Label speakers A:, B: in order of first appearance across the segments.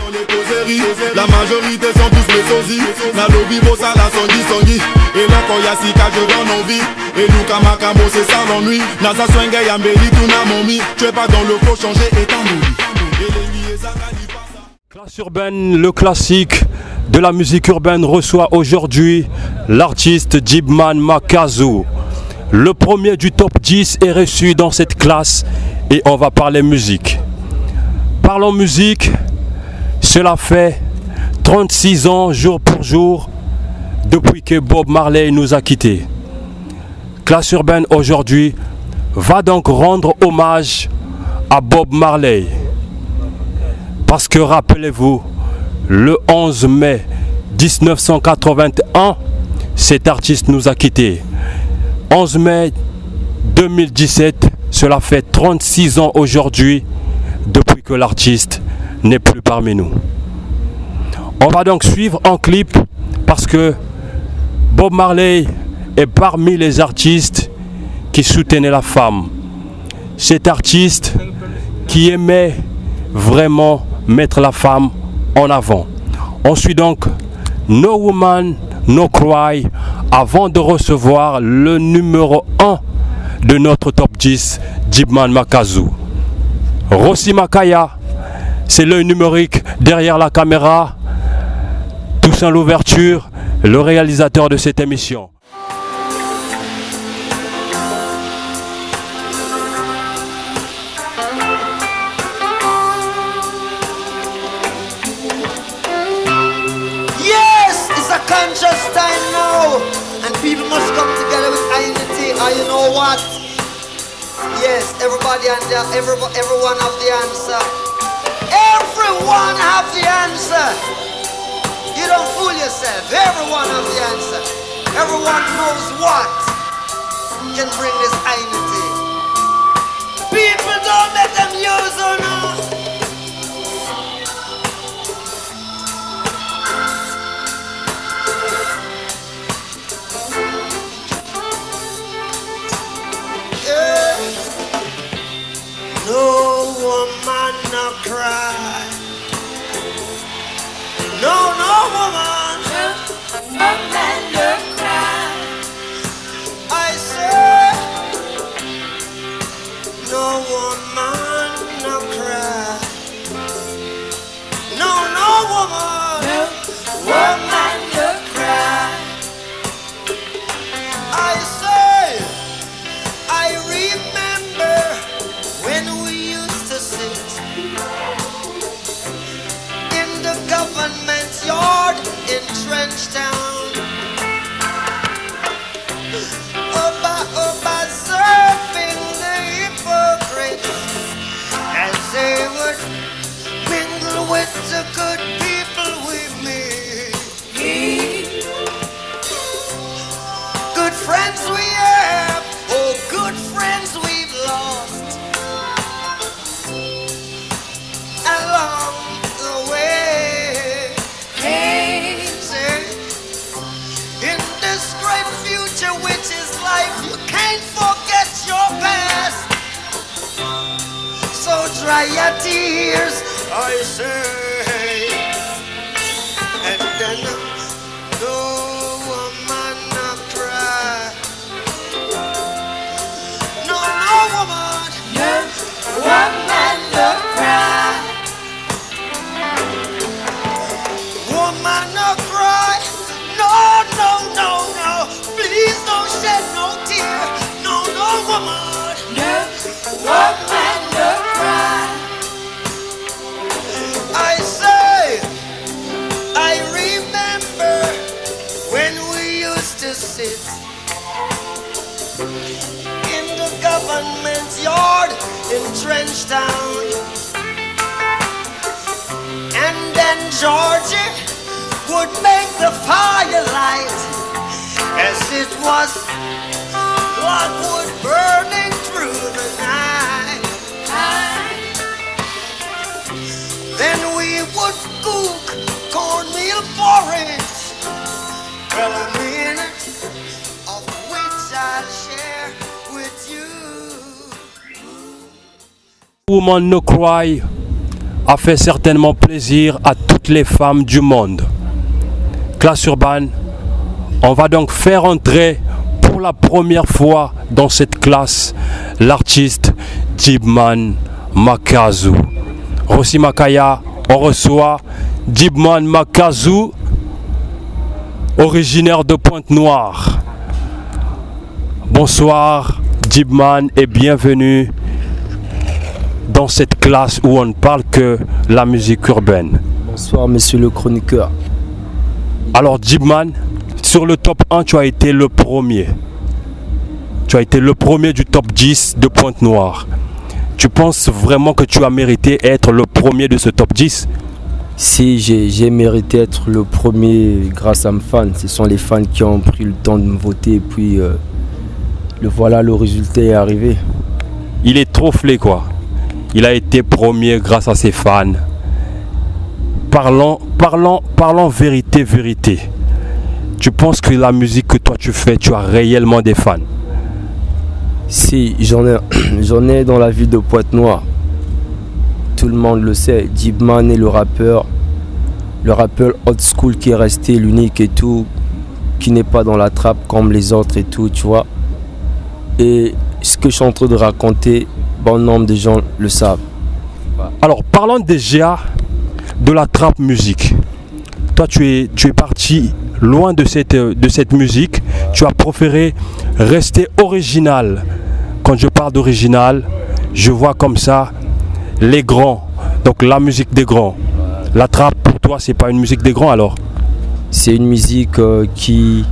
A: dans les causeries, la majorité sont tous les sosies. Na lobby bossa la songi. Et là quand y'a si je donne envie. Et nous Kamakamo c'est ça l'ennui. Nasa swenge yambeli tout na momi. Tu es pas dans le faux changer étant mouli. Et les liés Zakani pas ça.
B: Classe urbaine, le classique de la musique urbaine reçoit aujourd'hui l'artiste Djibman Makazu. Le premier du top 10 est reçu dans cette classe et on va parler musique. Parlons musique, cela fait 36 ans jour pour jour depuis que Bob Marley nous a quittés. Classe urbaine aujourd'hui va donc rendre hommage à Bob Marley. Parce que rappelez-vous, le 11 mai 1981, cet artiste nous a quittés. 11 mai 2017, cela fait 36 ans aujourd'hui depuis que l'artiste n'est plus parmi nous. On va donc suivre en clip parce que Bob Marley est parmi les artistes qui soutenaient la femme. Cet artiste qui aimait vraiment mettre la femme en avant. On suit donc No Woman, No Cry avant de recevoir le numéro 1 de notre top 10, Djibman Makazu. Rossi Makaya, c'est l'œil numérique derrière la caméra. Toussaint Louverture, le réalisateur de cette émission.
C: Conscious time now, and people must come together with unity. And you know what? Yes, everybody and everyone have the answer. Everyone have the answer. You don't fool yourself. Everyone have the answer. Everyone knows what can bring this unity. People don't let them use or not. No woman no cry. No woman. No man no cry. I say no woman no cry. No woman. No woman no cry. I say I remember when we used to sit in the government yard in Trenchtown, observing the hypocrites as they would mingle with the good people we meet. Good friends we have, oh good friends we've lost along the way. Hey, say, in this great future which is life, you can't forget your past. So dry your tears, I say, and then no woman no cry. No woman, no woman no cry. Woman no cry. No, please don't shed no tear. No woman, no woman no cry. I say, I remember when we used to sit in the government yard in Trenchtown, and then Georgie would make the firelight as it was bloodwood burning through the night. Then we would cook cornmeal porridge. Well, a minute of which I'll share with you.
B: Woman No Cry a fait certainement plaisir à toutes les femmes du monde. Classe urbaine, on va donc faire entrer pour la première fois dans cette classe l'artiste Djibman Makazu. Rossi Makaya, on reçoit Djibman Makazu, originaire de Pointe-Noire. Bonsoir Djibman et bienvenue dans cette classe où on ne parle que la musique urbaine.
D: Bonsoir monsieur le chroniqueur.
B: Alors Djibman, sur le top 1, tu as été le premier. Tu as été le premier du top 10 de Pointe-Noire. Tu penses vraiment que tu as mérité être le premier de ce top 10?
D: Si, j'ai mérité être le premier grâce à mes fans. Ce sont les fans qui ont pris le temps de me voter et puis le résultat est arrivé.
B: Il est trop flé quoi. Il a été premier grâce à ses fans. Parlons vérité. Tu penses que la musique que toi tu fais, tu as réellement des fans?
D: Si, j'en ai dans la ville de Pointe-Noire. Tout le monde le sait. Djibman est le rappeur old school qui est resté l'unique et tout, qui n'est pas dans la trappe comme les autres et tout, tu vois. Et ce que je suis en train de raconter, bon nombre de gens le savent.
B: Alors parlons déjà de la trap musique. Toi tu es parti loin de cette musique. Tu as préféré rester original. Quand je parle d'original, je vois comme ça les grands, donc la musique des grands. La trap pour toi c'est pas une musique des grands alors?
D: C'est une musique qui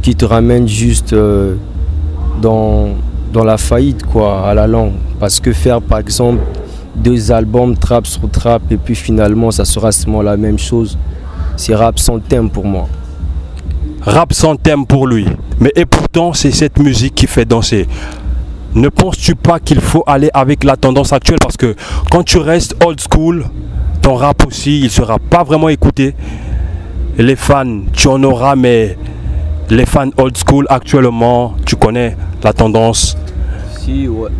D: te ramène juste dans la faillite quoi, à la langue. Parce que faire par exemple 2 albums trap sur trap et puis finalement ça sera seulement la même chose, c'est rap sans thème pour moi.
B: Rap sans thème pour lui, mais et pourtant c'est cette musique qui fait danser. Ne penses-tu pas qu'il faut aller avec la tendance actuelle? Parce que quand tu restes old school, ton rap aussi, il ne sera pas vraiment écouté. Les fans, tu en auras, mais les fans old school actuellement, tu connais la tendance?
D: Si, ouais.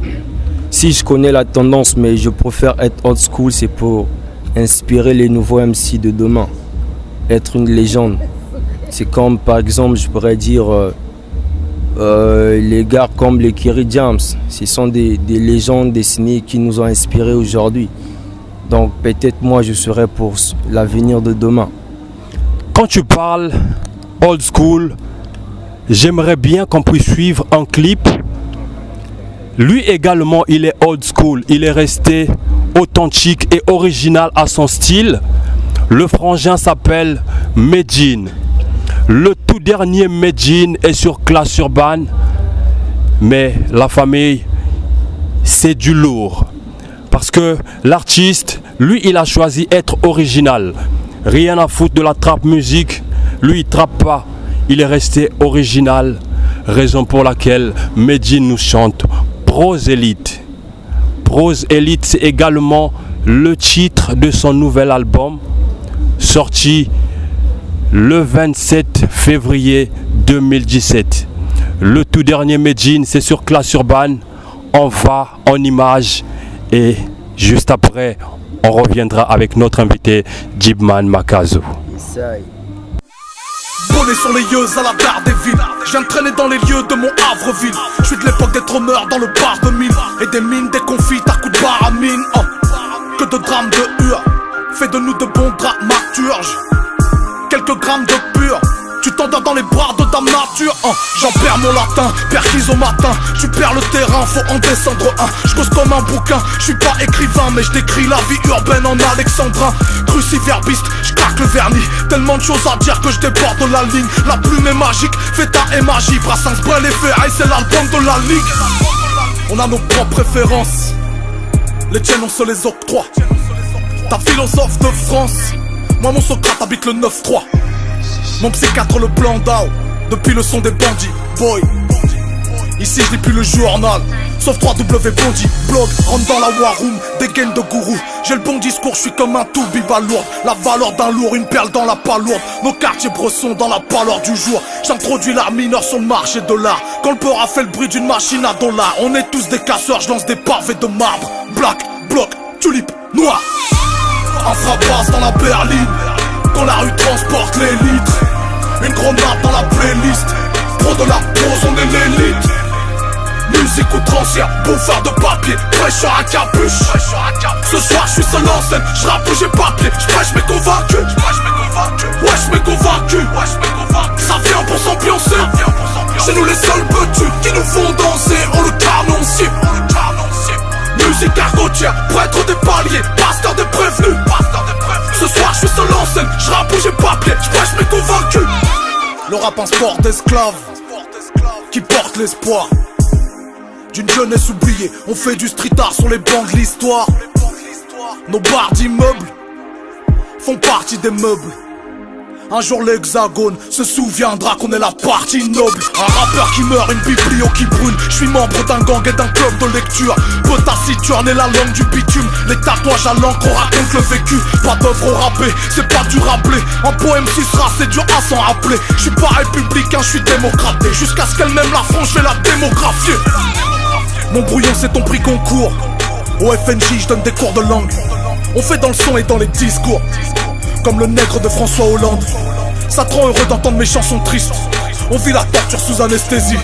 D: Si, je connais la tendance, mais je préfère être old school, c'est pour inspirer les nouveaux MC de demain. Être une légende. C'est comme, par exemple, je pourrais dire... les gars comme les Kerry James, ce sont des légendes dessinées qui nous ont inspirés aujourd'hui. Donc peut-être moi je serai pour l'avenir de demain.
B: Quand tu parles old school, j'aimerais bien qu'on puisse suivre un clip. Lui également il est old school, il est resté authentique et original à son style. Le frangin s'appelle Medjin. Le tout dernier Medjin est sur Classe Urbaine, mais la famille, c'est du lourd. Parce que l'artiste, lui, il a choisi être original. Rien à foutre de la trap musique, lui, il trappe pas. Il est resté original, raison pour laquelle Medjin nous chante Prose Elite. Prose Elite, c'est également le titre de son nouvel album, sorti le 27 février 2017. Le tout dernier Medjin, c'est sur Classe Urbaine. On va en images et juste après, on reviendra avec notre invité Djibman Makazu.
E: Bonnet sur les yeux à la gare des villes. Je viens de traîner dans les lieux de mon Havreville. Je suis de l'époque des trôneurs dans le bar de mine. Et des mines, des confits à coups de barre à mine. Que de drames de hur. Fais de nous de bons dramaturges. Quelques grammes de pur, tu t'endors dans les bras de dame nature. J'en perds mon latin, perquise au matin. Tu perds le terrain, faut en descendre un. Je cause comme un bouquin, je suis pas écrivain, mais je décris la vie urbaine en alexandrin. Cruciverbiste, je craque le vernis. Tellement de choses à dire que je déborde la ligne. La plume est magique, Feta est magie. Brassens, Brel et Ferraille, c'est l'album de la ligue. On a nos propres préférences, les tiennes on se les octroie. Ta philosophe de France, moi mon Socrate habite le 9-3. Mon psychiatre le plan d'Ao, depuis le son des bandits, boy. Ici je lis plus le journal, sauf 3W Bondi. Blog, rentre dans la war room, des gaines de gourou. J'ai le bon discours, je suis comme un tout biba lourd. La valeur d'un lourd, une perle dans la palourde. Nos quartiers bressons dans la pâleur du jour. J'introduis l'art mineur sur le marché de l'art. Quand le port a fait le bruit d'une machine à dollars. On est tous des casseurs, je lance des pavés de marbre. Black, bloc, tulipe, noir. Un frappe dans la berline, quand la rue transporte les litres. Une grenade dans la playlist, pro de la pose, on est l'élite. Musique outrancière, bouffeur de papier, prêcheur à capuche. Ce soir je suis seul en scène, je rappe où j'ai papier, je prêche mes convaincus. Wesh mes convaincus, ça vient pour s'ambiancer. Chez nous les seuls petits qui nous font danser, on le canoncier. Musique argotière, prêtre des paliers, pasteur des prévenus. Ce soir je suis seul en scène, je rappe où j'ai papier, je prêche mes convaincus. Le rap un sport d'esclaves qui porte l'espoir d'une jeunesse oubliée. On fait du street art sur les bancs de l'histoire. Nos barres d'immeubles font partie des meubles. Un jour l'hexagone se souviendra qu'on est la partie noble. Un rappeur qui meurt, une biblio qui brûle. Je suis membre d'un gang et d'un club de lecture. Peu taciturne et la langue du bitume. Les tatouages à l'encre, on raconte le vécu. Pas d'œuvre au râpé, c'est pas dur à blé. Un poème sucera, c'est dur à s'en rappeler. Je suis pas républicain, je suis démocraté. Jusqu'à ce qu'elle-même la France, je vais la démographier. Mon brouillon c'est ton prix concours. Au FNJ je donne des cours de langue. On fait dans le son et dans les discours. Comme le nègre de François Hollande. Ça te rend heureux d'entendre mes chansons tristes. On vit la torture sous anesthésie.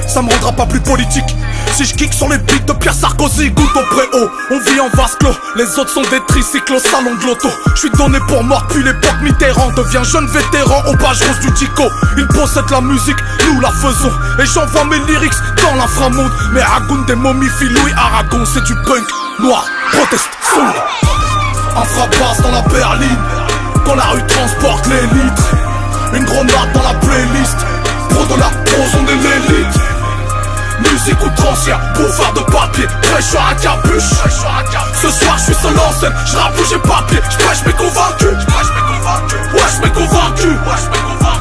E: Ça me rendra pas plus politique si je kick sur les beats de Pierre Sarkozy. Goutte au préau, on vit en vase clos. Les autres sont des tricycles au salon de l'auto. Je suis donné pour mort depuis l'époque Mitterrand. Devient jeune vétéran aux pages roses du Tico. Ils possèdent la musique, nous la faisons. Et j'envoie mes lyrics dans l'inframonde. Mais Ragoun des momifie Louis Aragon. C'est du punk, noir, proteste, sombre. Un frappe dans la berline, quand la rue transporte les litres. Une grenade dans la playlist, pro de la pose, on est l'élite. Musique outrancière, bouffeur de papier, prêcheur à capuche. Ce soir je suis seul en scène, je rappe où j'ai papier, je prêche mes convaincus. Wesh mes convaincus,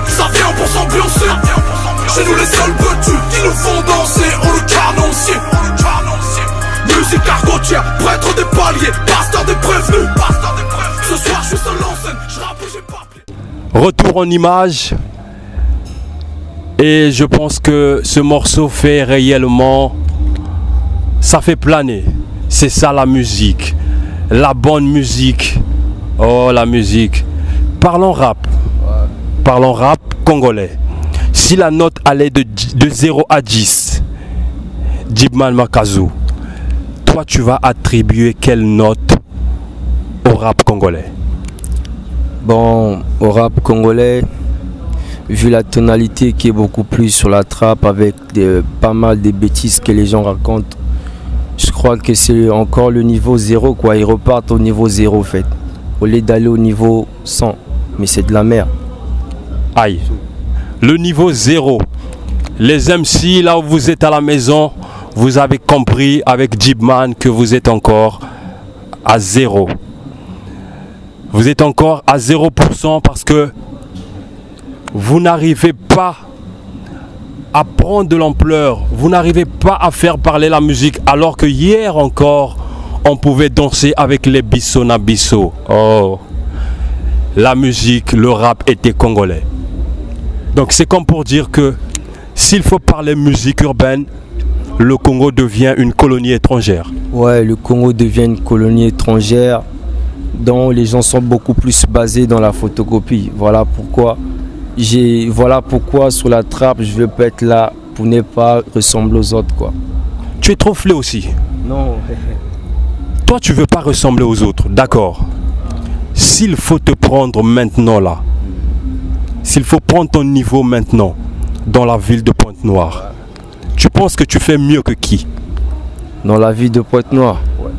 E: ça vient pour s'ambiancer. Chez nous les seuls petits qui nous font danser, on le canoncier. Musique argotière, prêtre des paliers, pasteur des prévenus. Ce soir je suis seul en scène, je rappe où j'ai papier.
B: Retour en image. Et je pense que ce morceau fait réellement, ça fait planer. C'est ça la musique, la bonne musique. Oh la musique. Parlons rap. Parlons rap congolais. Si la note allait de 0 à 10, Djibman Makazu, toi tu vas attribuer quelle note au rap congolais?
D: Bon, au rap congolais, vu la tonalité qui est beaucoup plus sur la trappe avec pas mal de bêtises que les gens racontent, je crois que c'est encore le niveau 0 quoi. Ils repartent au niveau 0 en fait, au lieu d'aller au niveau 100. Mais c'est de la merde.
B: Aïe, le niveau 0. Les MC, là où vous êtes à la maison, vous avez compris avec Djibman que vous êtes encore à 0. Vous êtes encore à 0% parce que vous n'arrivez pas à prendre de l'ampleur. Vous n'arrivez pas à faire parler la musique alors que hier encore, on pouvait danser avec les Bissona Bisso. Oh, la musique, le rap était congolais. Donc c'est comme pour dire que s'il faut parler musique urbaine, le Congo devient une colonie étrangère. Ouais,
D: le Congo devient une colonie étrangère dont les gens sont beaucoup plus basés dans la photocopie. Voilà pourquoi sur la trappe, je veux pas être là pour ne pas ressembler aux autres quoi.
B: Tu es trop flé aussi.
D: Non.
B: Toi tu veux pas ressembler aux autres, d'accord. S'il faut te prendre maintenant là, s'il faut prendre ton niveau maintenant dans la ville de Pointe-Noire, tu penses que tu fais mieux que qui?
D: Dans la ville de Pointe-Noire? Ouais.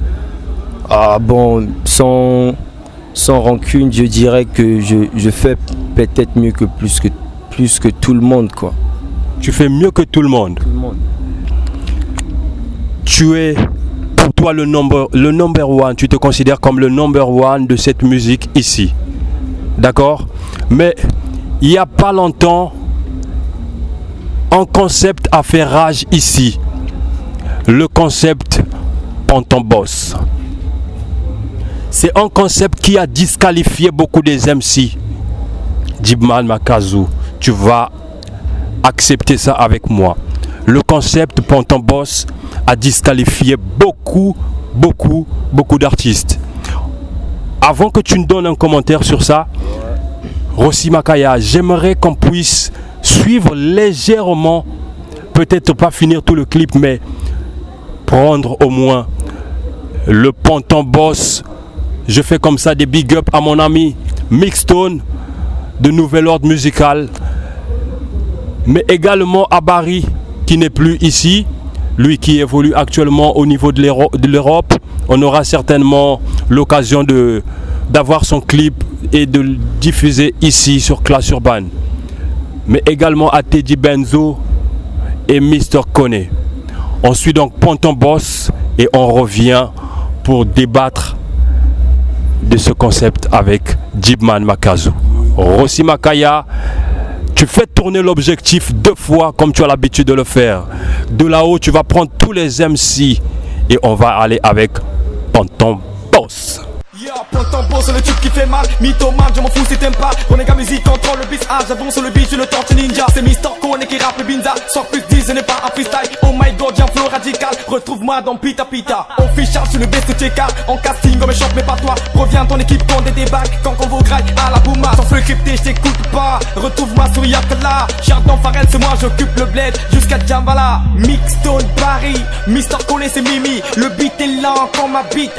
D: Ah bon, sans rancune, je dirais que je fais peut-être mieux que plus que tout le monde quoi.
B: Tu fais mieux que tout le monde?
D: Tout le monde.
B: Tu es pour toi le number one, tu te considères comme le number one de cette musique ici. D'accord? Mais il n'y a pas longtemps, un concept a fait rage ici. Le concept Ponton Boss. C'est un concept qui a disqualifié beaucoup des MC. Djibman Makazu, tu vas accepter ça avec moi. Le concept Ponton Boss a disqualifié beaucoup d'artistes. Avant que tu me donnes un commentaire sur ça, Rossi Makaya, j'aimerais qu'on puisse suivre légèrement, peut-être pas finir tout le clip, mais prendre au moins le Ponton Boss. Je fais comme ça des big up à mon ami Mixstone de Nouvel Ordre Musical, mais également à Barry qui n'est plus ici, lui qui évolue actuellement au niveau de l'Europe. On aura certainement l'occasion d'avoir son clip et de le diffuser ici sur Classe Urbaine, mais également à Teddy Benzo et Mr. Kone. On suit donc Ponton Boss et on revient pour débattre de ce concept avec Djibman Makazu. Rossi Makaya, tu fais tourner l'objectif 2 fois comme tu as l'habitude de le faire. De là-haut, tu vas prendre tous les MC et on va aller avec Ponton Boss.
E: Yeah, Ponton Boss, c'est le truc qui fait mal. Mythomane, je m'en fous si t'aimes pas. Renégat musique, contrôle le bis. Ah, j'avance sur le beat, je le torche ninja. C'est Mr. Kone qui rappe le binza. Sans plus 10, ce n'est pas un freestyle. Oh my god, j'ai un flow radical. Retrouve-moi dans Pita Pita. Official sur le best de Tcheka. En casting, on me chante, mais pas toi. Reviens ton équipe quand des débats. Quand on vous graille à la bouma. Sans fleu crypté, je t'écoute pas. Retrouve-moi sur Yakala. Chardon Farel, c'est moi, j'occupe le bled. Jusqu'à Djambala. Mixstone, Paris. Mr. Kone, c'est Mimi. Le beat est lent comme ma beat.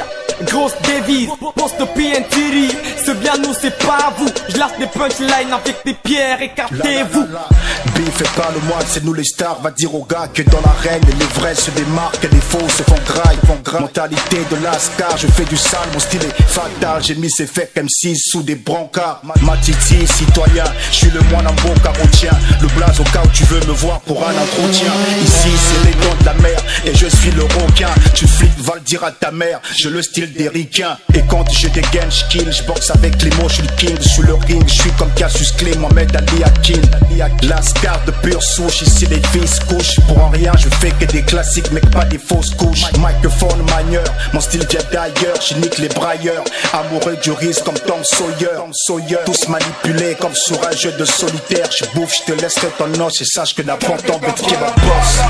E: Grosse devise, poste de PNTD. C'est bien nous, c'est pas vous. Je lâche des punchlines avec des pierres, écartez-vous.
F: Bif et pas le moine, c'est nous les stars. Va dire aux gars que dans l'arène, les vrais se démarquent, les faux se font graille. Mentalité de l'ascar, je fais du sale, mon style est fatal. J'ai mis ces faits M6 sous des brancards. Ma titi, citoyen, je suis le moine en beau carotien. Le blaze au cas où tu veux me voir pour un entretien. Ici, c'est les dons de la mer et je suis le requin. Tu flippes, va le dire à ta mère, je le style des ricains. Et quand je dégaine, je kill, je boxe avec les mots, je suis le king. Sur le ring, je suis comme Cassius Clay, Mohamed Ali Akin. Lascar de pure souche, ici les filles se couchent. Pour en rien, je fais que des classiques, mais pas des fausses couches. Microphone manieur, mon style vient d'ailleurs. Je nique les brailleurs, amoureux du risque comme Tom Sawyer. Tous manipulés comme sur un jeu de solitaire. Je bouffe, je te laisserai ton os et sache que n'a pas tant de qui va boss.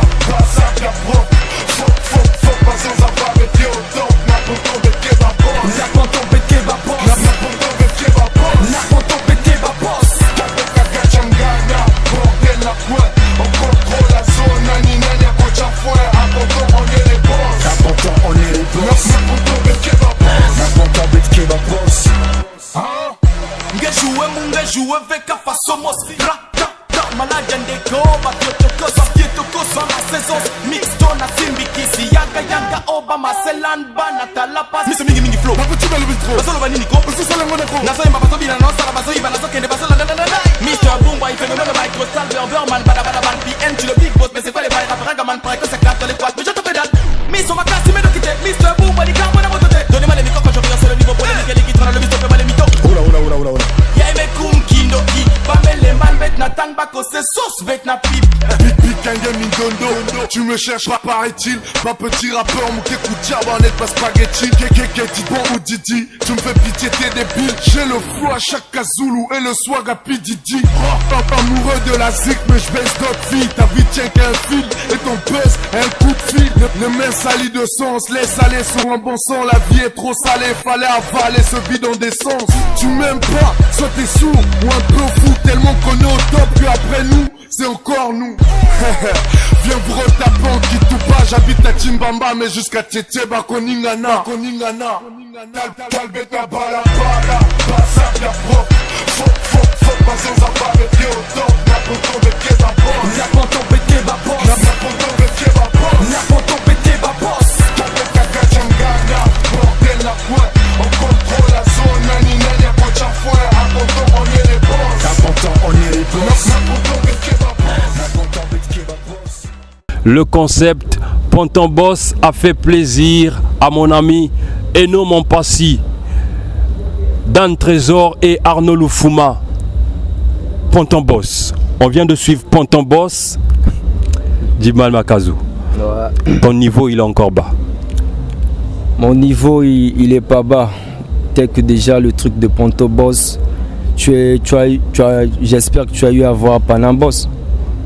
E: Jouer avec un façon Maladian de Koba, Kyotoko, Kyotoko, Sama Saison, Mixstone, Simbiki, Yaga, Yaga, Obama, Selan, Bana, Talapas, Mr. Mingi Flow, Paputuba, Lubitro, Basolo Nico, Nasa, Mabasovina, Nosa, Basoiba, Nasoke, Basala, Mr. Boomba, il fait le même micro, Salver, Berman, Badaban, PN, tu le big boss, mais c'est pas les bails, Ragaman, paraît que ça claque dans les pattes, mais je te fais date. Miss on ma classe, tu m'es de quitter, Mr. Boomba, les gars, mon amour de tête. Donnez-moi les micros quand je reviens sur le niveau polémique, les qui traînent le mytho, fais pas les mythos.
F: Oula.
E: Y'a mes koum, Kindoki, Pamele, man, bet na tang bako, c'est sauce, bet na pipe.
A: Big gang Mindondo, tu me cherches pas paraît-il. Pas petit rappeur, mon kékou diabanet, pas spaghetti. Dit bon ou Didi, tu me fais pitié, t'es débile. J'ai le flow à chaque Kazulu et le swag à P. Didi. Amoureux de la zik, mais je baisse d'autres filles. Ta vie tient qu'un fil et ton buzz, un coup de fil. Les mains salies de sens, laisse aller sur un bon sang. La vie est trop salée, fallait avaler ce bidon d'essence. Tu m'aimes pas, soit t'es sourd ou un peu fou. Tellement qu'on est au top, puis après nous, c'est encore nous. Viens vous retapant, qui tout pas. J'habite à Timbamba, mais jusqu'à Tchétcheba, Koningana. Talbeta, bala, passa, bien prof. Faut, pas sans avoir le pied au top. La ponton de Kebabos.
E: La ponton de Kebabos.
A: La ponton de Kebabos.
E: La ponton de Kebabos.
A: Talbeta, Kachangana. Bordel la pointe. On contrôle la zone. Nani, y'a pas de chafouin. À ponton, on est les boss.
F: À ponton, on est les boss.
A: La ponton de Kebabos. La ponton de Kebabos.
B: Le concept Ponton Boss a fait plaisir à mon ami Eno Mompassi, Dan Trésor et Arnaud Lufuma. Ponton Boss. On vient de suivre Ponton Boss. Djibman Makazu.
D: Ouais.
B: Ton niveau il est encore bas.
D: Mon niveau il est pas bas. Tel que déjà le truc de Ponton Boss. J'espère que tu as eu à voir Panam Boss.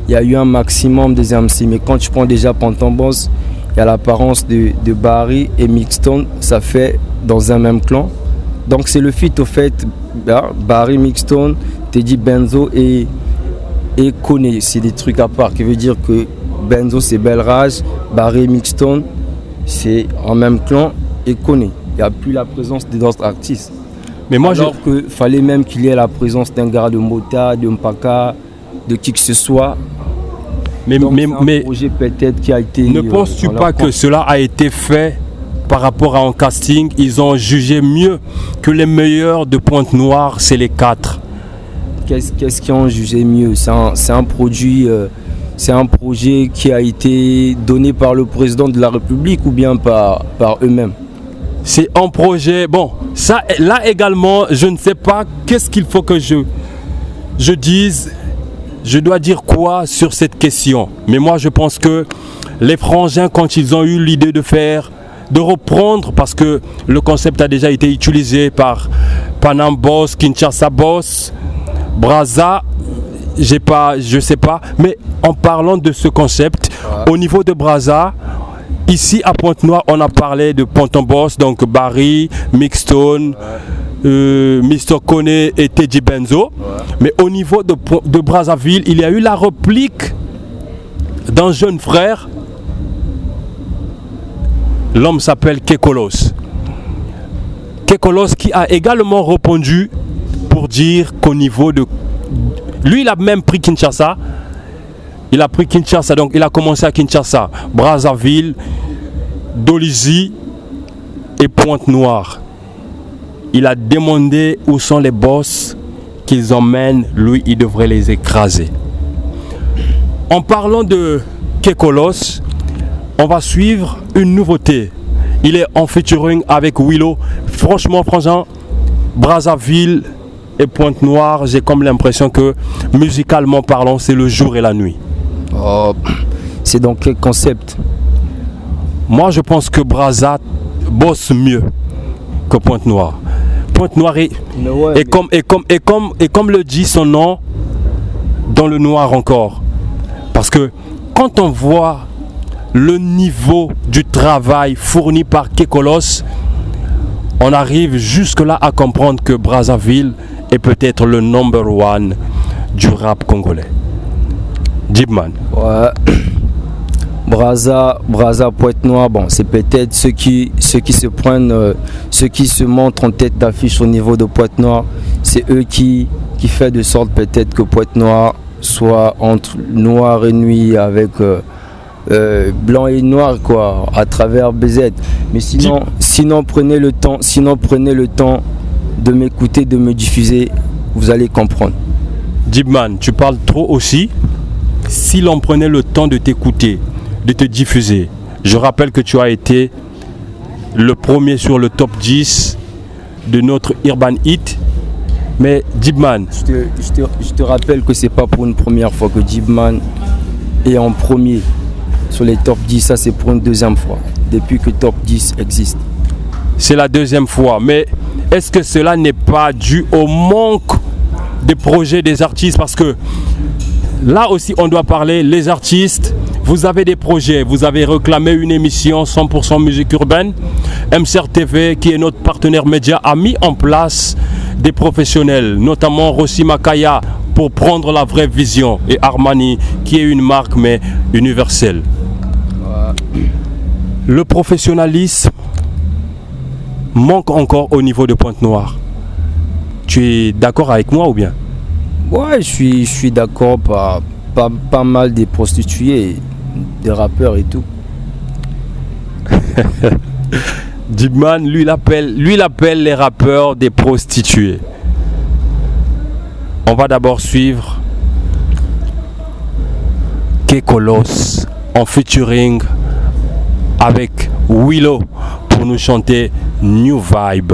D: Il y a eu un maximum des MC, mais quand tu prends déjà Ponton Boss, il y a l'apparence de Barry et Mixstone, ça fait dans un même clan Donc c'est le feat au fait, Barry Mixstone, Teddy Benzo et Kone. C'est des trucs à part, qui veut dire que Benzo c'est Belrage, Barry Mixstone c'est en même clan et Kone. Il n'y a plus la présence des autres artistes.
B: Mais moi,
D: alors qu'il fallait même qu'il y ait la présence d'un gars de Mota, de Mpaka, de qui que ce soit.
B: Mais
D: projet peut-être qui a été.
B: Ne penses-tu pas que cela a été fait par rapport à un casting? Ils ont jugé mieux que les meilleurs de Pointe-Noire, c'est les 4.
D: Qu'est-ce qu'ils ont jugé mieux? C'est un produit, c'est un projet qui a été donné par le président de la République ou bien par eux-mêmes?
B: C'est un projet. Bon, ça, là également, je ne sais pas qu'est-ce qu'il faut que je dise. Je dois dire quoi sur cette question? Mais moi, je pense que les frangins, quand ils ont eu l'idée de reprendre, parce que le concept a déjà été utilisé par Panam Boss, Kinshasa Boss, Brazza, je sais pas. Mais en parlant de ce concept, au niveau de Brazza, ici à Pointe-Noire, on a parlé de Ponton Boss, donc Barry, Mixstone, Mr. Kone et Teddy Benzo. Mais au niveau de Brazzaville, il y a eu la réplique d'un jeune frère. L'homme s'appelle Kekolos. Kekolos qui a également répondu pour dire qu'au niveau de... Lui, il a même pris Kinshasa. Il a pris Kinshasa, donc il a commencé à Kinshasa, Brazzaville, Dolisie et Pointe-Noire. Il a demandé où sont les boss qu'ils emmènent, lui il devrait les écraser. En parlant de Kekolos, on va suivre une nouveauté. Il est en featuring avec Willow. Franchement, Brazzaville et Pointe-Noire, j'ai comme l'impression que musicalement parlant, c'est le jour et la nuit.
D: Oh, c'est dans quel concept?
B: Moi, je pense que Brazza bosse mieux que Pointe-Noire. Pointe-Noire est comme le dit son nom, dans le noir encore. Parce que quand on voit le niveau du travail fourni par Kekolos, on arrive jusque-là à comprendre que Brazzaville est peut-être le number one du rap congolais. Dibman.
D: Ouais. Brazza, Pointe-Noire, bon, c'est peut-être ceux qui se prennent, ceux qui se montrent en tête d'affiche au niveau de Pointe-Noire, c'est eux qui fait de sorte peut-être que Pointe-Noire soit entre noir et nuit avec blanc et noir quoi, à travers BZ. Mais sinon prenez le temps de m'écouter, de me diffuser, vous allez comprendre.
B: Dibman, tu parles trop aussi. Si l'on prenait le temps de t'écouter, de te diffuser, je rappelle que tu as été le premier sur le top 10 de notre Urban Hit. Mais Dibman,
D: je te rappelle que c'est pas pour une première fois que Dibman est en premier sur les top 10, ça c'est pour une deuxième fois, depuis que top 10 existe.
B: C'est la deuxième fois, mais est-ce que cela n'est pas dû au manque des projets des artistes? Parce que là aussi on doit parler, les artistes, vous avez des projets, vous avez réclamé une émission 100% musique urbaine. MCR TV, qui est notre partenaire média, a mis en place des professionnels, notamment Rossi Makaya, pour prendre la vraie vision, et Armani, qui est une marque mais universelle. Le professionnalisme manque encore au niveau de Pointe-Noire. Tu es d'accord avec moi ou bien?
D: Ouais, je suis d'accord, pas mal des prostituées, des rappeurs et tout.
B: Dibman, lui il appelle les rappeurs des prostituées. On va d'abord suivre Kekolos en featuring avec Willow pour nous chanter New Vibe.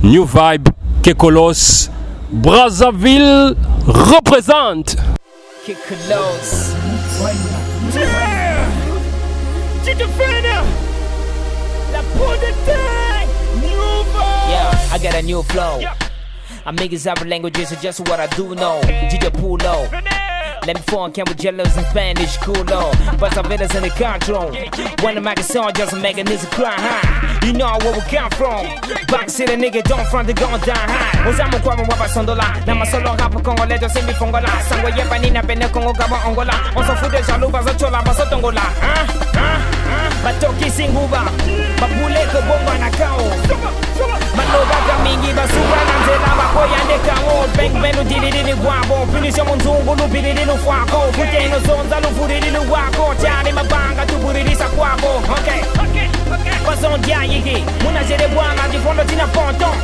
B: New Vibe, Kekolos, Brazzaville représente.
G: Kekolos. Yeah, I got a new flow. I make his other languages are just what I do know. DJ Pulo. Let me funk with jealous in Spanish, cool though. But I'm better in the control. When the mic is on, just making this cry high. You know where we come from. Back city nigga, don't front the gun down high. Usamos kwamo wapa sondola. Nama solo rap congolais, yo semi fongola. Sangwe yepa nina pene kongo kama ongola. On s'en fout des jaloux, baso chola, baso tongola. Batoki singuba. Babule ke bomba na kao. Maloba kamingi basuba na nzela bakoya nekao. Bang bang no dili guabo. Punition munzungu no bili no fuako. Fute no zonza no furi no wako. Tiani mabanga tu buriri sa kwako. Okay. Façon dia yiki. Muna jere bwana di fondo tina ponton.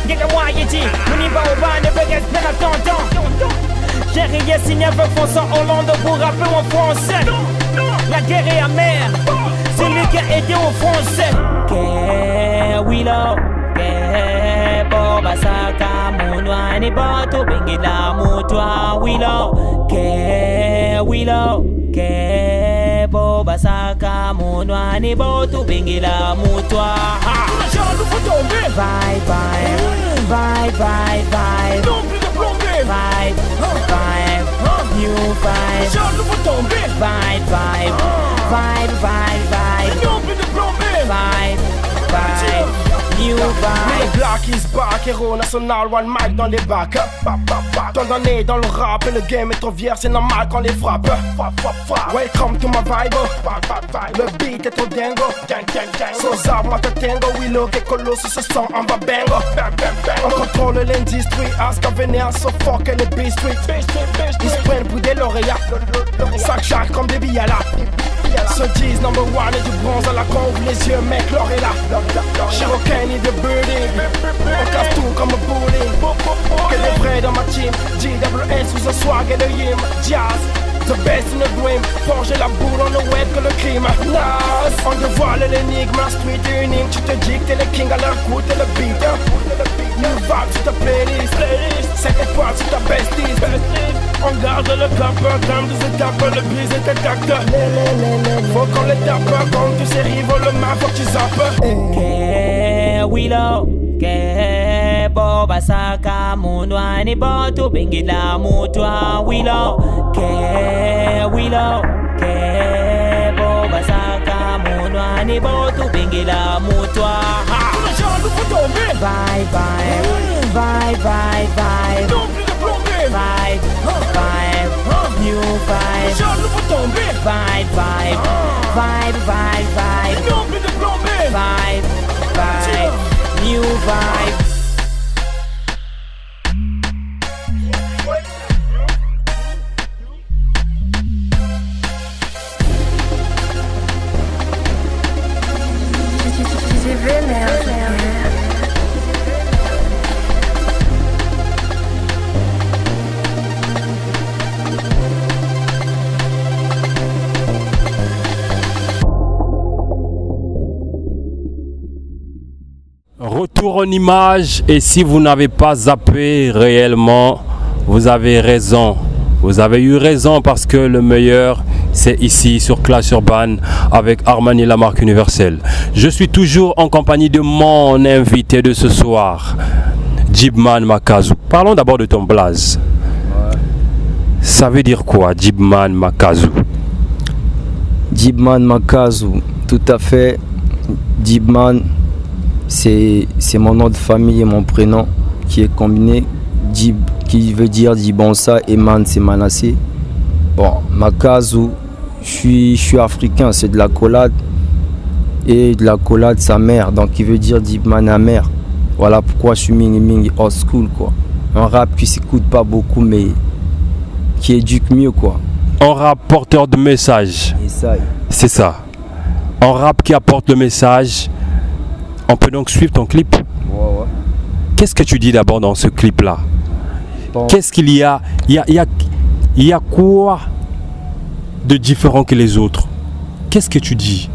G: Ngeka mwa yiti. Muni ba obane vegas pena tonton. J'ai rien signé avec François Hollande pour rapper en français. La guerre est amère. C'est lui qui a aidé aux Français. Que Willow, que Boba Saka, Mounouani Bato, Bengila Moutoua, Willow, que Willow, que Boba Saka, Mounouani Bato, Bengila Moutoua. Vibe, vibe, vibe, vibe, vibe. Vibe, vibe, new vibe. Vibe, vibe, vibe, vibe, vibe. Vibe, vibe, new vibe.
E: Le Black is back, héros national, one mic dans les bacs. Tant d'années dans le rap et le game est trop vierge, c'est normal qu'on les frappe. Welcome to my vibe. Le beat est trop dingo. Sans armes, moi te tango. Willow, que colosse, ce son en va bango. On contrôle l'industrie, Aska vénère, so fuck et le B-Street. Ils se prennent pour des lauréats. Sac chaque comme des billas. Se disent number one et du bronze à la con, ouvre les yeux mec, l'or est là. Cherokee in the building. On casse tout comme un bowling. Que des vrais dans ma team. GWS sous un swag et le yim. Jazz, the best in the dream. Forger la boule on the web que le crime. Nas, on dévoile l'énigme. La street est unique, tu te dis que t'es le king à leur goût, t'es le beat. New vibe sur ta playlist. 5 étoiles sur ta bestie. On garde le cap, comme des étapes, le bise est intact. Faut qu'on les tape, comme tous ces rivaux, le mal, faut que tu zappes.
G: Que Willow, que Boba Saka, Mounouani Bato, Bengila Moutoua, Willow, que Willow, que Boba Saka, Mounouani Bato, Bengila Moutoua. Vibe, vibe, vibe, vibe, vibe. Vibe, vibe, new vibe. Vibe, vibe, vibe, vibe, vibe. Vibe, vibe, new vibe.
B: Retour en image, et si vous n'avez pas zappé réellement, vous avez raison. Vous avez eu raison parce que le meilleur, c'est ici sur Clash Urban avec Armani, la marque universelle. Je suis toujours en compagnie de mon invité de ce soir, Djibman Makazu. Parlons d'abord de ton blaze. Ça veut dire quoi, Djibman Makazu?
D: Djibman Makazu, tout à fait. Djibman, c'est mon nom de famille et mon prénom qui est combiné. Djib, qui veut dire Djibansa, et Man, c'est Manassé. Bon, Makazu, je suis africain, c'est de la collade. Et de la collade, sa mère, donc qui veut dire Djibman amer. Voilà pourquoi je suis mingi old school, quoi. Un rap qui s'écoute pas beaucoup, mais qui éduque mieux, quoi.
B: Un rap porteur de message. C'est ça. Un rap qui apporte le message. On peut donc suivre ton clip.
D: Ouais.
B: Qu'est-ce que tu dis d'abord dans ce clip-là?
D: Bon.
B: Qu'est-ce qu'il y a? Il y a quoi de différent que les autres? Qu'est-ce que tu dis?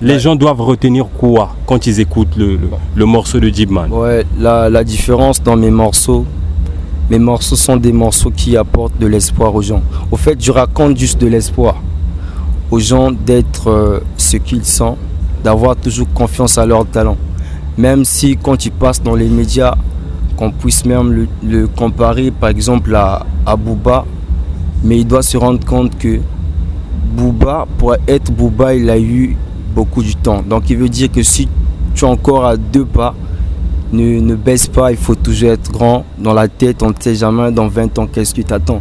B: Les gens doivent retenir quoi quand ils écoutent le morceau de Djibman?
D: Ouais, la différence dans mes morceaux sont des morceaux qui apportent de l'espoir aux gens. Au fait, je raconte juste de l'espoir aux gens d'être ce qu'ils sont, d'avoir toujours confiance à leur talent. Même si quand tu passes dans les médias, qu'on puisse même le comparer par exemple à Booba, mais il doit se rendre compte que Booba, pour être Booba, il a eu beaucoup de temps. Donc il veut dire que si tu es encore à 2 pas, ne baisse pas, il faut toujours être grand dans la tête, on ne sait jamais dans 20 ans qu'est-ce qui t'attend.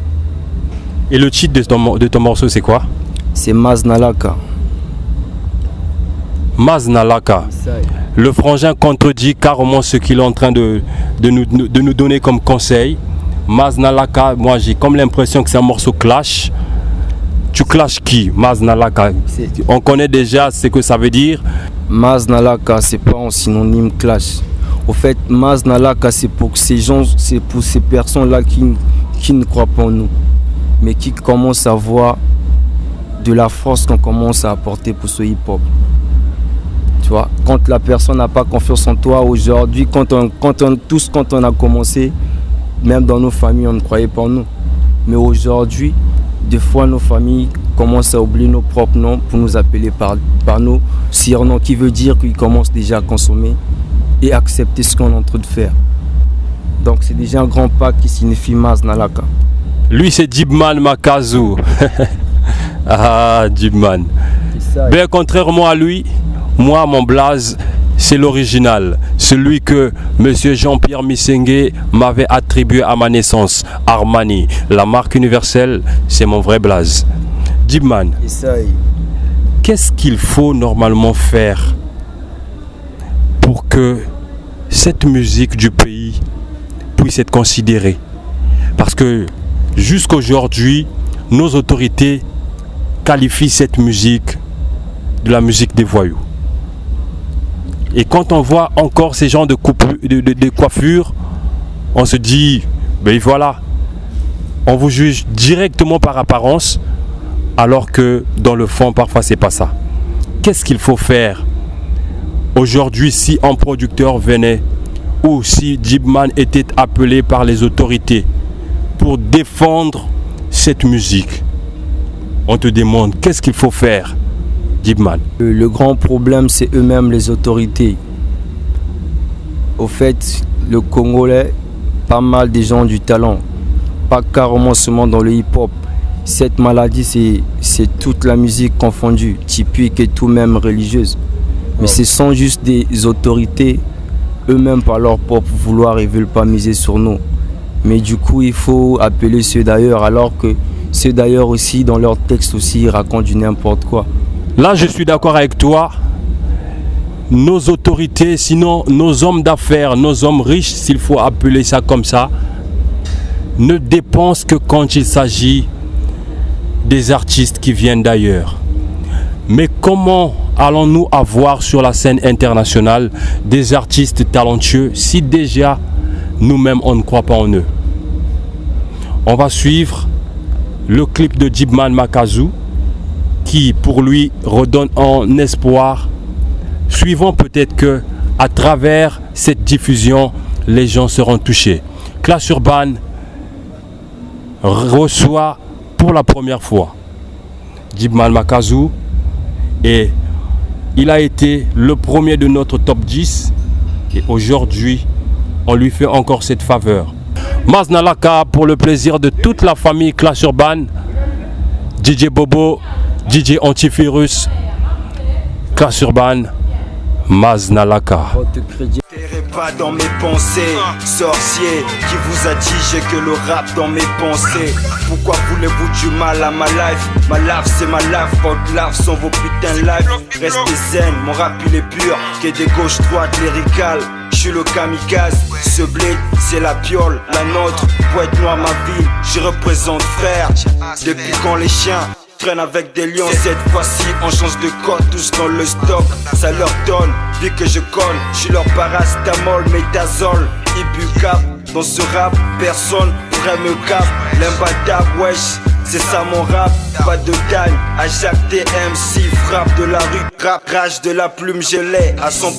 B: Et le titre de ton morceau, c'est quoi?
D: C'est Maznalaka.
B: Maznalaka. Le frangin contredit carrément ce qu'il est en train de nous donner comme conseil. Maznalaka, moi j'ai comme l'impression que c'est un morceau clash. Tu clashes qui? Maznalaka. On connaît déjà ce que ça veut dire.
D: Maznalaka, c'est pas un synonyme clash. Au fait, Maznalaka, c'est pour ces gens, c'est pour ces personnes-là qui ne croient pas en nous, mais qui commencent à voir de la force qu'on commence à apporter pour ce hip-hop. Tu vois, quand la personne n'a pas confiance en toi, aujourd'hui, quand on a commencé, même dans nos familles, on ne croyait pas en nous. Mais aujourd'hui, des fois, nos familles commencent à oublier nos propres noms pour nous appeler par nos surnoms, qui veut dire qu'ils commencent déjà à consommer et accepter ce qu'on est en train de faire. Donc c'est déjà un grand pas qui signifie Maznalaka.
B: Lui c'est Dibman Makazu. Ah, Dibman. Bien contrairement à lui, moi mon blaze c'est l'original, celui que monsieur Jean-Pierre Missengue m'avait attribué à ma naissance. Armani, la marque universelle, c'est mon vrai blaze. Dibman, qu'est-ce qu'il faut normalement faire pour que cette musique du pays puisse être considérée? Parce que jusqu'aujourd'hui, nos autorités qualifient cette musique de la musique des voyous. Et quand on voit encore ces genres de coiffures, on se dit, ben voilà, on vous juge directement par apparence, alors que dans le fond, parfois, c'est pas ça. Qu'est-ce qu'il faut faire aujourd'hui si un producteur venait ou si Dibman était appelé par les autorités pour défendre cette musique? On te demande, qu'est-ce qu'il faut faire, Dibman?
D: Le grand problème, c'est eux-mêmes, les autorités. Au fait, le Congolais, pas mal de gens du talent, pas carrément seulement dans le hip-hop. Cette maladie, c'est toute la musique confondue, typique et tout même religieuse. Mais ce sont juste des autorités, eux-mêmes par leur propre vouloir, ils ne veulent pas miser sur nous. Mais du coup, il faut appeler ceux d'ailleurs, alors que ceux d'ailleurs aussi, dans leurs textes aussi, ils racontent du n'importe quoi.
B: Là, je suis d'accord avec toi. Nos autorités, sinon nos hommes d'affaires, nos hommes riches, s'il faut appeler ça comme ça, ne dépensent que quand il s'agit des artistes qui viennent d'ailleurs. Mais comment allons-nous avoir sur la scène internationale des artistes talentueux si déjà nous-mêmes on ne croit pas en eux? On va suivre le clip de Dibman Makazu qui pour lui redonne un espoir. Suivons peut-être que à travers cette diffusion les gens seront touchés. Clash Urban reçoit pour la première fois Dibman Makazu et il a été le premier de notre top 10 et aujourd'hui on lui fait encore cette faveur. Maznalaka pour le plaisir de toute la famille Clash Urban, DJ Bobo, DJ Antivirus, Clash Urban, Maznalaka.
F: T'errez pas dans mes pensées, sorcier qui vous a dit j'ai que le rap dans mes pensées. Pourquoi voulez-vous du mal à ma life? Ma life c'est ma life, votre life sont vos putains de life. Restez zen, mon rap il est pur, qui est des gauches droites lyricales. Je suis le kamikaze, ce bled c'est la piole, la nôtre, Pointe Noire ma ville, j'y représente frère. Depuis quand les chiens traînent avec des lions, cette fois-ci on change de code, tous dans le stock, ça leur donne, vu que je colle, je suis leur parastamol, métazole, ibucap, dans ce rap, personne pourrait me cap, l'imbattable wesh, c'est ça mon rap, pas de gagne, à chaque TMC, frappe de la rue, rap, rage de la plume, je l'ai, à 100%,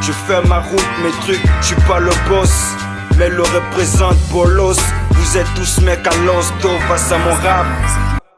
F: je fais ma route, mes trucs, je suis pas le boss, mais le représente Bolos, vous êtes tous mecs à l'hosto face à mon rap.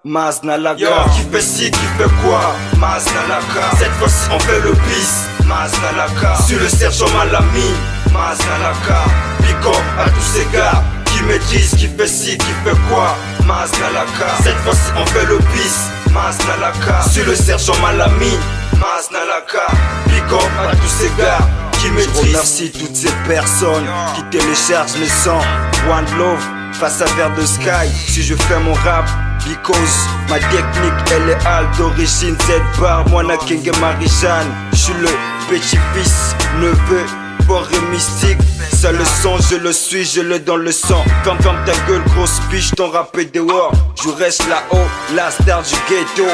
F: Maznalaka, yo, qui fait ci, qui fait quoi? Maznalaka, cette fois-ci on fait le bis. Maznalaka, sur le sergent Malami. Maznalaka, pick up,
H: à tous ces gars qui maîtrisent, qui fait ci, qui fait quoi. Maz Nalaka, cette fois-ci on fait le bis. Maz Nalaka, sur le sergent Malami. Maz Nalaka, big up à tous ces gars qui maîtrisent. Je remercie toutes ces personnes qui téléchargent mes sons. One Love, face à Vers de Sky. Si je fais mon rap, because ma technique elle est hal d'origine Z-Bar. Moi na King et Marie-Jeanne. Je suis le petit-fils, neveu, fort et mystique. Ça le son, je le suis, je le dans le sang. Ferme ta gueule, grosse biche, ton rap est dehors. Je reste là-haut, la star du ghetto.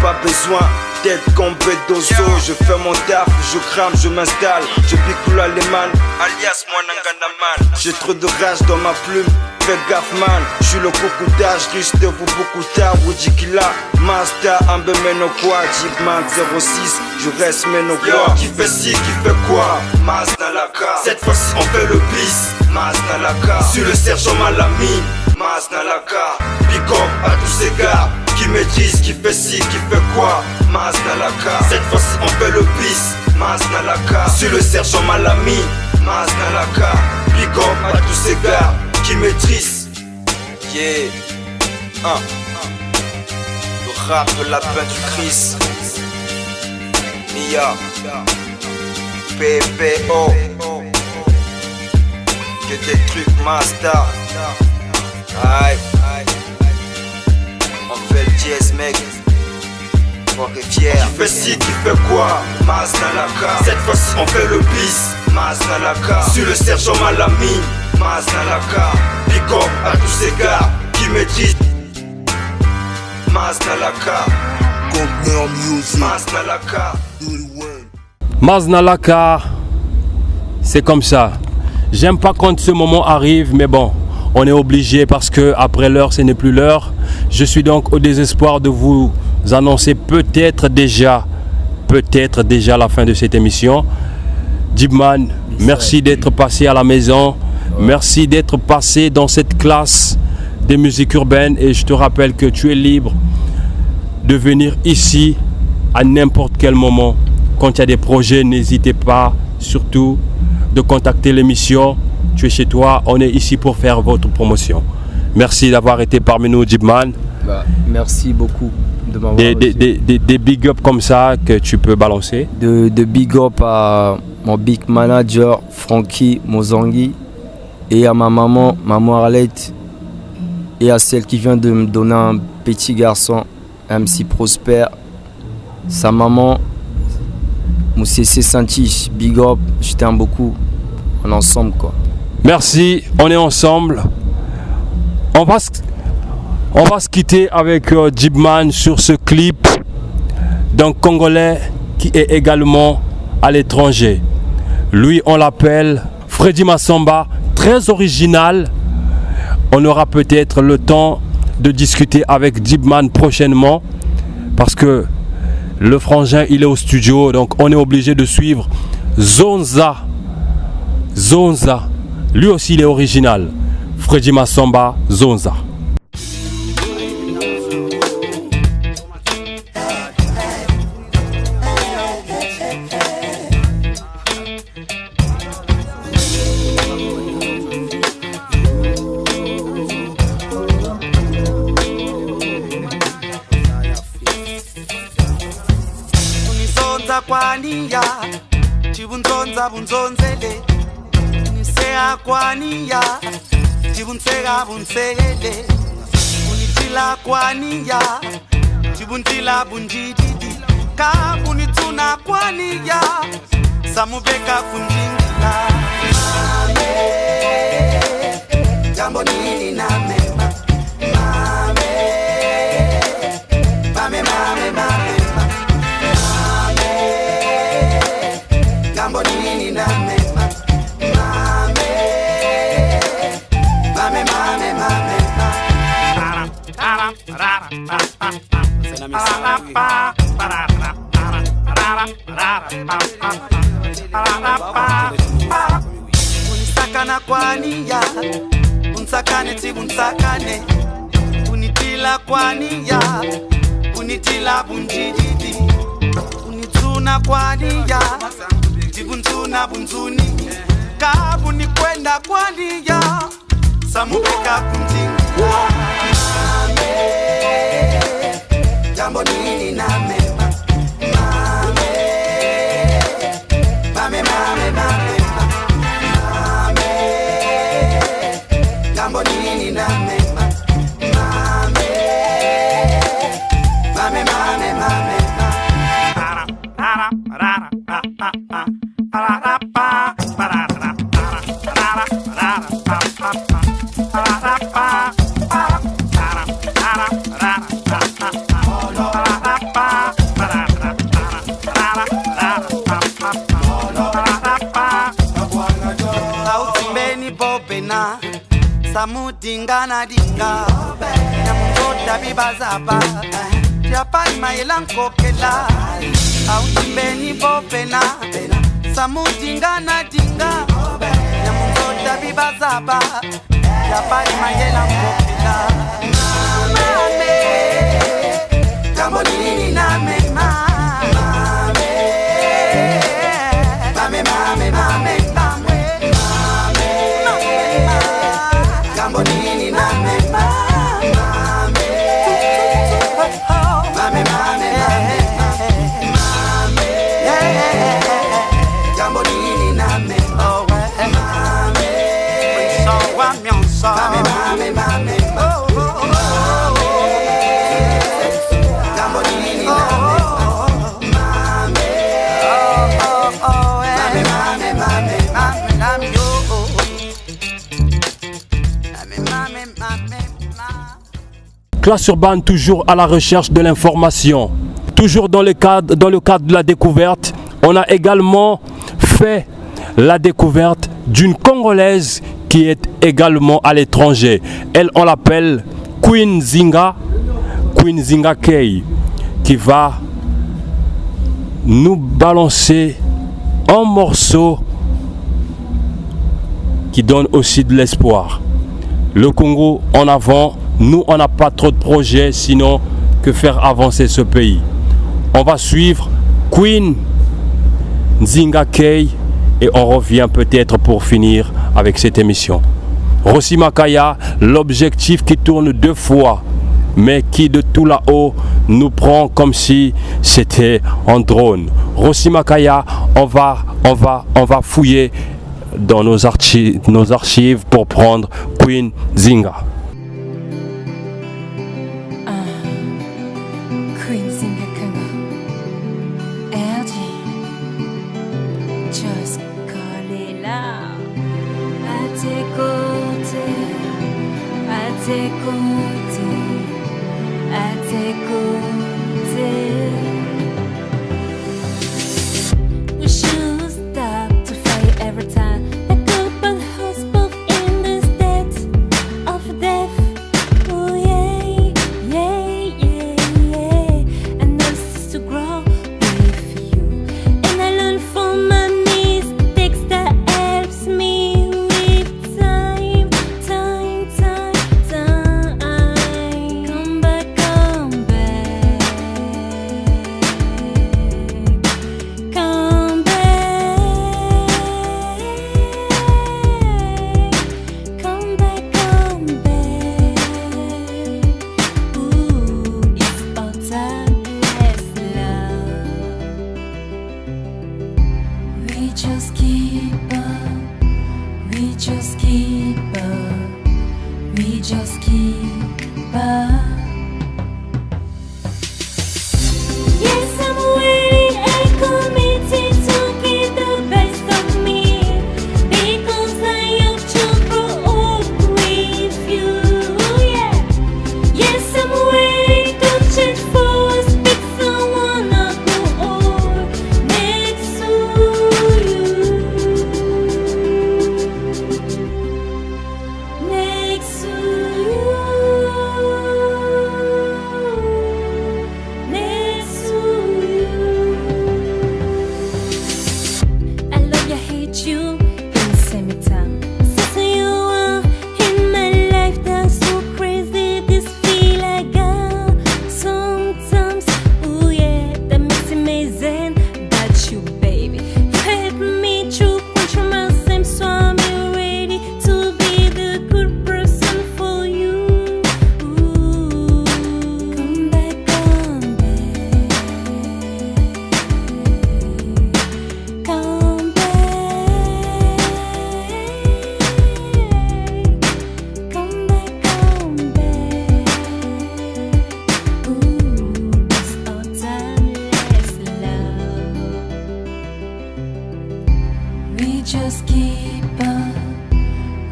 H: Pas besoin d'être comme Bedozo. Je fais mon taf, je crame, je m'installe. Je pique l'Aleman, alias moi Nanganaman. J'ai trop de rage dans ma plume. Fais gaffe man, j'suis le coucoutage, riche de vous beaucoup tard, Woody Killa, Mazda, Ambe Menokwa, Jeepman 06, je reste Menokwa. Qui fait ci, qui fait quoi? Maz Nalaka, cette fois-ci on fait le bis. Maz Nalaka, sur le sergent Malami. Maz Nalaka, big up à tous ces gars qui maîtrisent, qui fait ci, qui fait quoi. Maz Nalaka, cette fois-ci on fait le bis. Maz Nalaka, sur le sergent Malami. Maz Nalaka, big up à tous ces gars qui maîtrise, yeah, le rap de lapin du Christ, Mia, PPO, que des trucs master, aïe, on fait le dièse mec, fort et fier. Qui fait ci, qui fait quoi? Maz Nalaka, cette fois-ci on fait le bis. Maz Nalaka, sur le sergent Malami. Maz Nalaka, big up à tous ces gars qui maîtrisent. Maz Nalaka, Maz Nalaka,
B: Maz Nalaka, c'est comme ça. J'aime pas quand ce moment arrive, mais bon, on est obligé parce que après l'heure, ce n'est plus l'heure. Je suis donc au désespoir de vous annoncer peut-être déjà la fin de cette émission. Jeepman, merci d'être passé à la maison. Merci d'être passé dans cette classe des musiques urbaines et je te rappelle que tu es libre de venir ici à n'importe quel moment. Quand il y a des projets, n'hésitez pas surtout de contacter l'émission. Tu es chez toi, on est ici pour faire votre promotion. Merci d'avoir été parmi nous, Jeepman.
D: Merci beaucoup de m'avoir
B: des big up comme ça que tu peux balancer.
D: De big up à mon big manager Frankie Mozangi et à ma maman Arlette et à celle qui vient de me donner un petit garçon, MC Prosper. Sa maman, Moussé Santi, big up, je t'aime beaucoup. On est ensemble quoi.
B: Merci, on est ensemble. On va se quitter avec Jeepman sur ce clip d'un Congolais qui est également à l'étranger. Lui, on l'appelle Freddy Massamba, très original. On aura peut-être le temps de discuter avec Jeepman prochainement parce que le frangin, il est au studio, donc on est obligé de suivre Zonza. Lui aussi, il est original. Freddy Massamba, Zonza.
I: Kwaniya chibunzonza bunzonzele nisea kwaniya chibunsega bunsele unitila kwaniya chibuntila bunjididi kabunituna kwaniya samubeka kunjingila mame jambo nini na mema mame jambo nini na mema unisakana kwaniya unsakane tibunsakane unitila kwaniya unitila bunjididi unituna kwaniya tibuntuna bunzuni kabuni kwenda kwaniya samubeka kunjinga mame jambo nini na mema mame mame mame mame mame jambo nini na mema mame mame mame mame para para para para para para samudingana dinga nyamungota bibazaba japani mailankokela autimbeni bopena samudingana dinga nyamungota bibazaba japani mailankokela mame jambo nini na mema mame mame mame Bonini na me mame mame mame mame Jambonini na me oh mame so wa mionso mame mame mame Jambonini na me mame oh mame mame mame mame yo
B: Classe urbaine, toujours à la recherche de l'information. Toujours dans le cadre de la découverte, on a également fait la découverte d'une Congolaise qui est également à l'étranger. Elle, on l'appelle Queen Zinga Kay, qui va nous balancer un morceau qui donne aussi de l'espoir. Le Congo en avant, nous on n'a pas trop de projets sinon que faire avancer ce pays. On va suivre Queen Zinga Kay et on revient peut-être pour finir avec cette émission. Rossi Makaya, l'objectif qui tourne 2 fois mais qui de tout là-haut nous prend comme si c'était un drone. Rossi Makaya, on va fouiller dans nos archives pour prendre Queen Zinga.
J: Queen Zinga Congo, RG, just call it là. À tes côtés, à tes côtés, à tes côtés. We should stop to fight every time. Person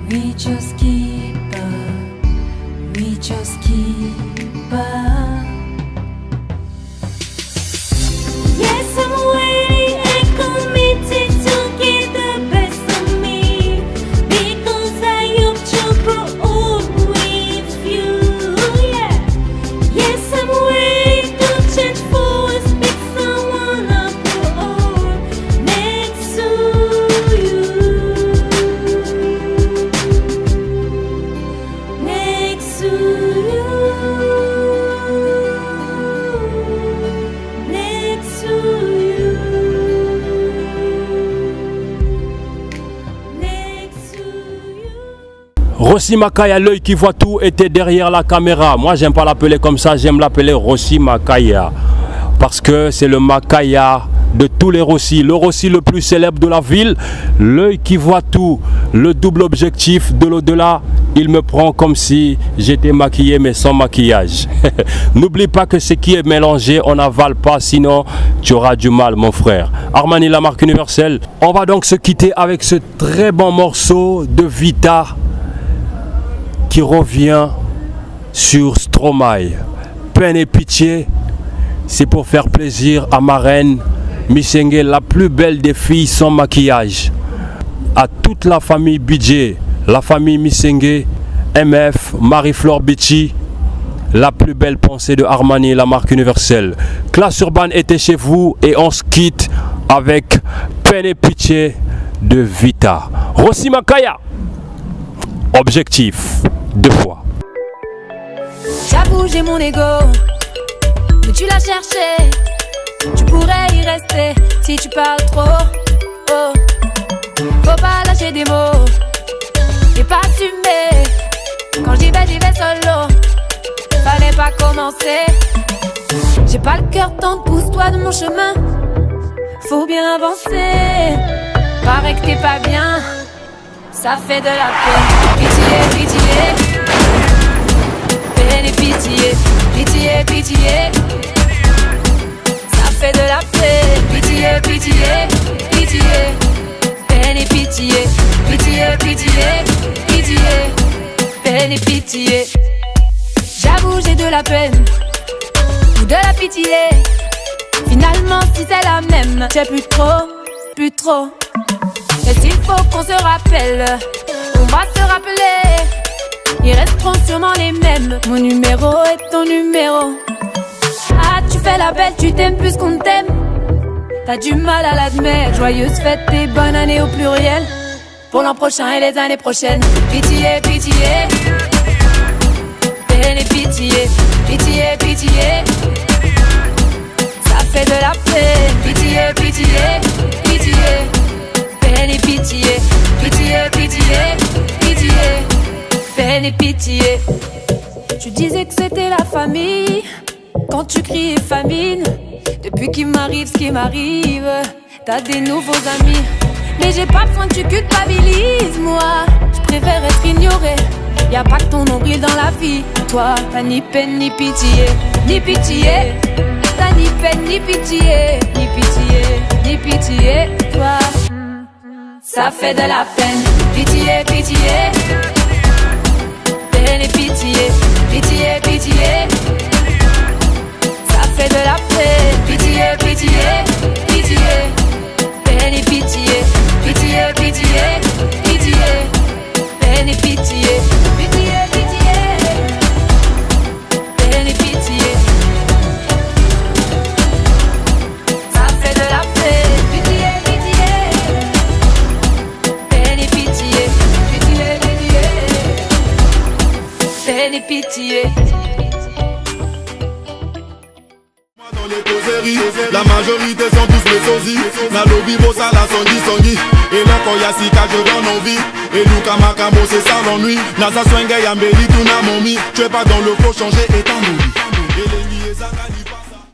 J: We just keep up, we just keep up. Yes, I'm waiting and committed to get the best of me, because I hope to grow old with you. Yeah. Yes, I'm waiting to change for a speak someone I grow old next to you. Next to you. Next to you. Next to you.
B: Rossi Makaya, l'œil qui voit tout, était derrière la caméra. Moi, j'aime pas l'appeler comme ça, j'aime l'appeler Rossi Makaya. Parce que c'est le Makaya de tous les Rossi. Le Rossi le plus célèbre de la ville. L'œil qui voit tout. Le double objectif de l'au-delà. Il me prend comme si j'étais maquillé mais sans maquillage. N'oublie pas que ce qui est mélangé, on n'avale pas, sinon tu auras du mal, mon frère. Armani, la marque universelle. On va donc se quitter avec ce très bon morceau de Vita qui revient sur Stromae. Peine et pitié, c'est pour faire plaisir à ma reine Missengue, la plus belle des filles sans maquillage. À toute la famille Budget, la famille Missengue, MF, Marie-Flore Bichi, la plus belle pensée de Armani, la marque universelle. Classe urbaine était chez vous et on se quitte avec Peine et pitié de Vita. Rossi Makaya, objectif, 2 fois.
J: J'avoue, j'ai mon ego, mais tu l'as cherché. Tu pourrais y rester si tu parles trop. Oh. Faut pas lâcher des mots et pas assumer. Quand j'y vais solo. Fallait pas commencer. J'ai pas le cœur tendre, pousse-toi de mon chemin. Faut bien avancer. Paraît que t'es pas bien, ça fait de la peine. Pitié, pitié. Peine et pitié, pitié, pitié. Ça fait de la peine. Pitié, pitié, pitié. Peine et pitié, pitié, pitié, pitié. Peine et pitié. J'avoue, j'ai de la peine ou de la pitié. Finalement, si c'est la même, j'ai plus trop, plus trop. Mais s'il faut qu'on se rappelle, on va se rappeler. Ils resteront sûrement les mêmes. Mon numéro est ton numéro. Ah, tu fais la belle, tu t'aimes plus qu'on t'aime. T'as du mal à l'admettre. Joyeuse fête et bonne année au pluriel. Pour l'an prochain et les années prochaines. Pitié, pitié. Peine et pitié. Pitié, pitié. Ça fait de la peine. Pitié, pitié. Pitié. Peine et pitié. Pitié, pitié. Pitié. Peine et pitié. Tu disais que c'était la famille quand tu criais famine. Depuis qu'il m'arrive ce qui m'arrive, t'as des nouveaux amis. Mais j'ai pas besoin que tu culpabilises, moi. Je préfère être ignoré. Y'a pas que ton nombril dans la vie. Toi, t'as ni peine ni pitié. Ni pitié. T'as ni peine ni pitié. Ni pitié, ni pitié. Toi, ça fait de la peine. Pitié, pitié. Peine et pitié. Pitié, pitié. Ça fait de la peine. Pitié, pitié. Pitié. Peine et pitié. Pitié, pitié. Pitié. Peine et pitié. Pitié, pitié. Peine et pitié. Ça fait de la peine. Pitié, pitié. Peine et pitié. Pitié, pitié. Peine et pitié.
A: Dans les causeries, la majorité sont tous les sosies. Na lobby bossa la songi songi. Et là quand y'a si je donne envie. Et nous kamakamo c'est ça l'ennui. Naza swenge yambeli tout na momi. Tu es pas dans le faux changer et t'en oublies.